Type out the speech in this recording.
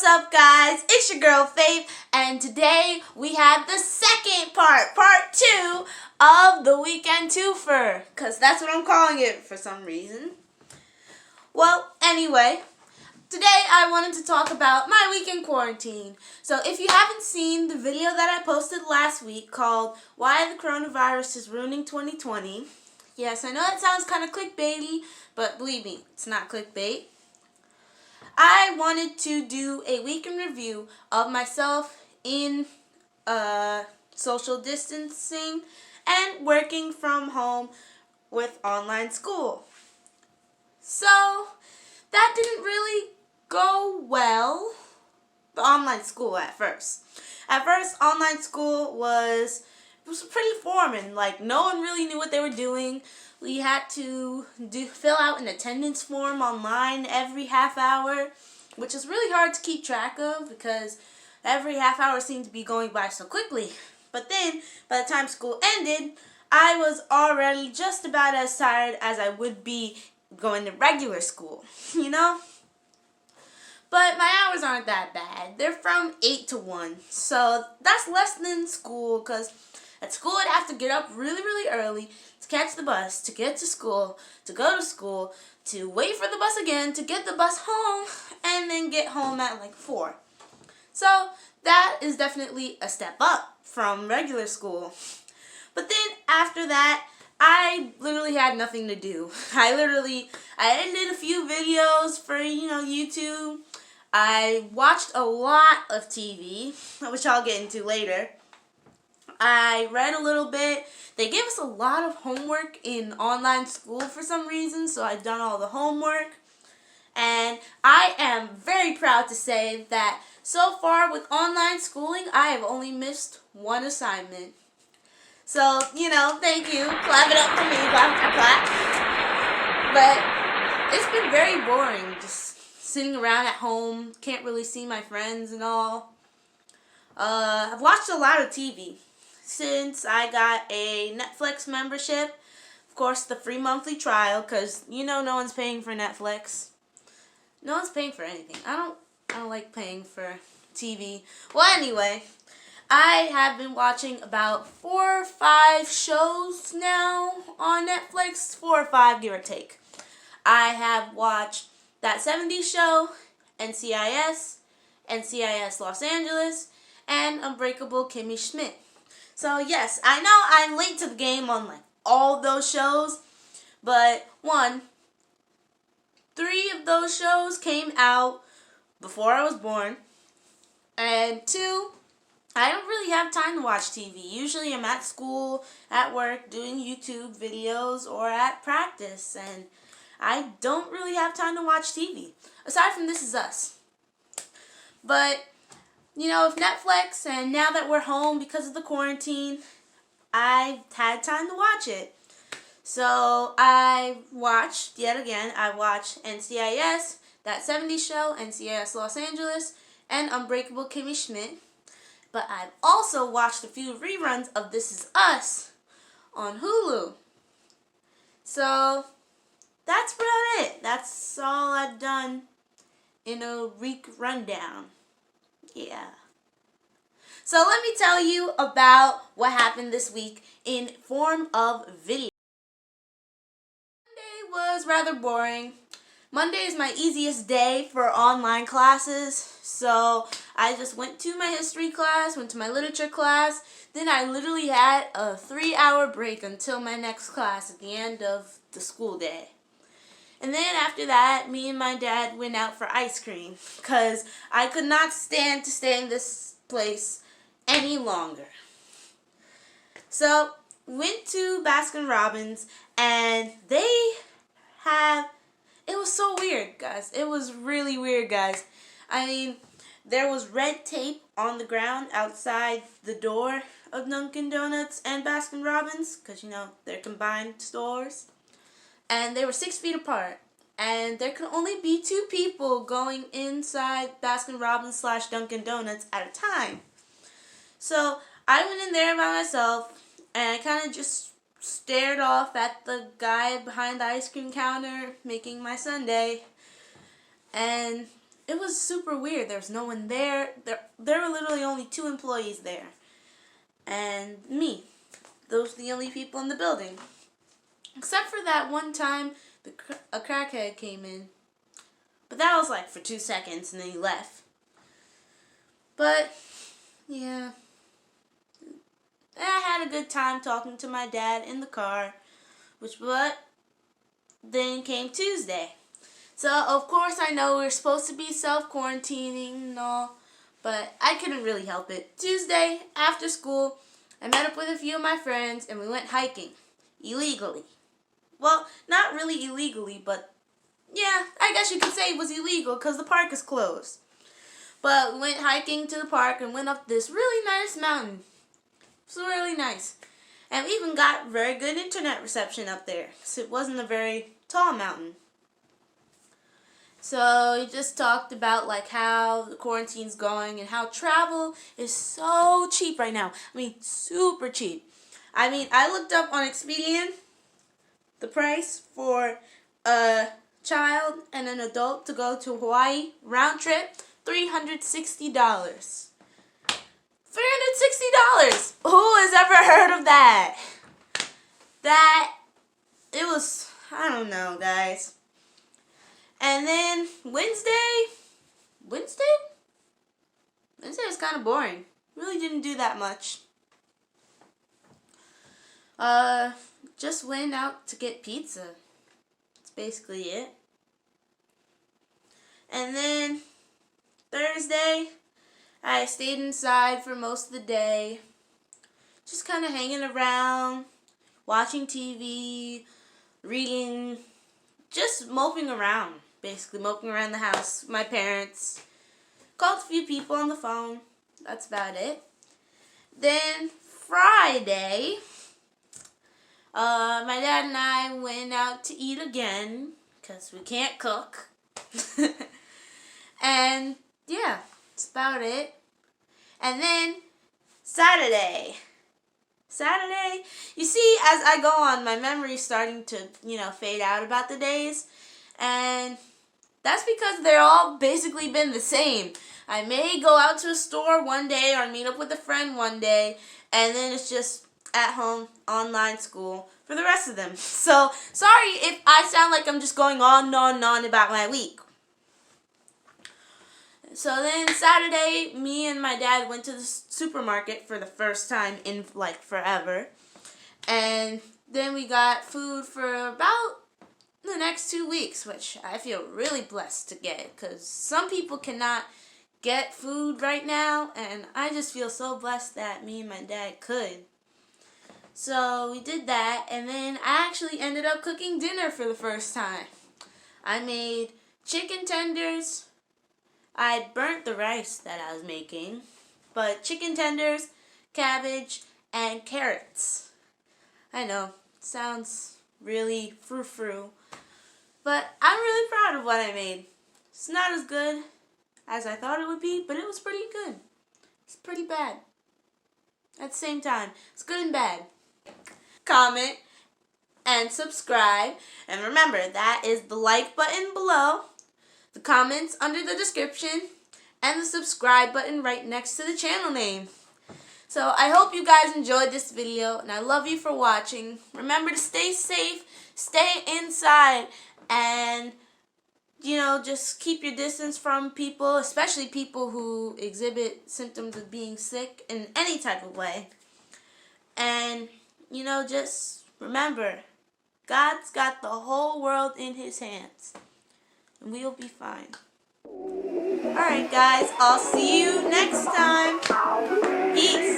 What's up, guys? It's your girl Faith, and today we have the second part 2 of the weekend twofer, because that's what I'm calling it for some reason. Well, anyway, today I wanted to talk about my weekend quarantine. So if you haven't seen the video that I posted last week called Why the Coronavirus is Ruining 2020, yes, I know that sounds kind of clickbaity, but believe me, it's not clickbait. I wanted to do a weekend review of myself in social distancing and working from home with online school. So that didn't really go well, the online school at first. At first, online school was pretty foreign. Like, no one really knew what they were doing. We had to fill out an attendance form online every half hour, which is really hard to keep track of because every half hour seemed to be going by so quickly. But then, by the time school ended, I was already just about as tired as I would be going to regular school, you know? But my hours aren't that bad. They're from 8 to 1, so that's less than school, because at school I'd have to get up really, really early to catch the bus, to get to school, to go to school, to wait for the bus again, to get the bus home, and then get home at like 4. So that is definitely a step up from regular school. But then after that, I literally had nothing to do. I edited a few videos for, YouTube. I watched a lot of TV, which I'll get into later. I read a little bit. They gave us a lot of homework in online school for some reason, so I've done all the homework. And I am very proud to say that so far with online schooling, I have only missed one assignment. So, thank you. Clap it up for me. Clap, clap. But it's been very boring just sitting around at home. Can't really see my friends and all. I've watched a lot of TV since I got a Netflix membership. Of course, the free monthly trial, because no one's paying for Netflix. No one's paying for anything. I don't like paying for TV. Well, anyway, I have been watching about 4 or 5 shows now on Netflix. 4 or 5, give or take. I have watched That 70s Show, NCIS, NCIS Los Angeles, and Unbreakable Kimmy Schmidt. So yes, I know I'm late to the game on like all those shows, but 1, 3 of those shows came out before I was born, and 2, I don't really have time to watch TV. Usually I'm at school, at work, doing YouTube videos, or at practice, and I don't really have time to watch TV, aside from This Is Us. But with Netflix, and now that we're home because of the quarantine, I've had time to watch it. So I watched NCIS, That 70s Show, NCIS Los Angeles, and Unbreakable Kimmy Schmidt. But I've also watched a few reruns of This Is Us on Hulu. So that's about it. That's all I've done in a week rundown. Yeah. So let me tell you about what happened this week in form of video. Monday was rather boring. Monday is my easiest day for online classes. So I just went to my history class, went to my literature class. Then I literally had a 3-hour break until my next class at the end of the school day. And then after that, me and my dad went out for ice cream because I could not stand to stay in this place any longer. So, went to Baskin-Robbins, and it was so weird, guys. It was really weird, guys. I mean, there was red tape on the ground outside the door of Dunkin' Donuts and Baskin-Robbins because, they're combined stores. And they were 6 feet apart. And there could only be 2 people going inside Baskin-Robbins / Dunkin' Donuts at a time. So I went in there by myself, and I kind of just stared off at the guy behind the ice cream counter making my sundae. And it was super weird. There was no one there. There were literally only 2 employees there. And me. Those were the only people in the building. Except for that one time a crackhead came in. But that was like for 2 seconds and then he left. But, yeah. I had a good time talking to my dad in the car. But then came Tuesday. So, of course, I know we're supposed to be self-quarantining and all, but I couldn't really help it. Tuesday, after school, I met up with a few of my friends, and we went hiking. Illegally. Well, not really illegally, but yeah, I guess you could say it was illegal because the park is closed. But we went hiking to the park and went up this really nice mountain. It was really nice. And we even got very good internet reception up there, because it wasn't a very tall mountain. So we just talked about like how the quarantine's going and how travel is so cheap right now. I mean, super cheap. I mean, I looked up on Expedia the price for a child and an adult to go to Hawaii round trip, $360. $360. Who has ever heard of that? It was, I don't know, guys. And then Wednesday was kind of boring. Really didn't do that much. Just went out to get pizza. That's basically it. And then Thursday, I stayed inside for most of the day. Just kind of hanging around, watching TV, reading, just moping around. Basically moping around the house. My parents. Called a few people on the phone. That's about it. Then Friday, my dad and I went out to eat again because we can't cook. And yeah, that's about it. And then Saturday, you see, as I go on, my memory's starting to, fade out about the days. And that's because they're all basically been the same. I may go out to a store one day or meet up with a friend one day, and then it's just at home, online school for the rest of them. So, sorry if I sound like I'm just going on and on about my week. So then Saturday, me and my dad went to the supermarket for the first time in like forever. And then we got food for about the next 2 weeks, which I feel really blessed to get, because some people cannot get food right now, and I just feel so blessed that me and my dad could. So we did that, and then I actually ended up cooking dinner for the first time. I made chicken tenders. I burnt the rice that I was making, but chicken tenders, cabbage, and carrots. I know, sounds really frou-frou, but I'm really proud of what I made. It's not as good as I thought it would be, but it was pretty good. It's pretty bad. At the same time, it's good and bad. Comment and subscribe, and remember, that is the like button below, the comments under the description, and the subscribe button right next to the channel name. So I hope you guys enjoyed this video, and I love you for watching. Remember to stay safe, stay inside, and just keep your distance from people, especially people who exhibit symptoms of being sick in any type of way. And, just remember, God's got the whole world in His hands, and we'll be fine. Alright guys, I'll see you next time. Peace.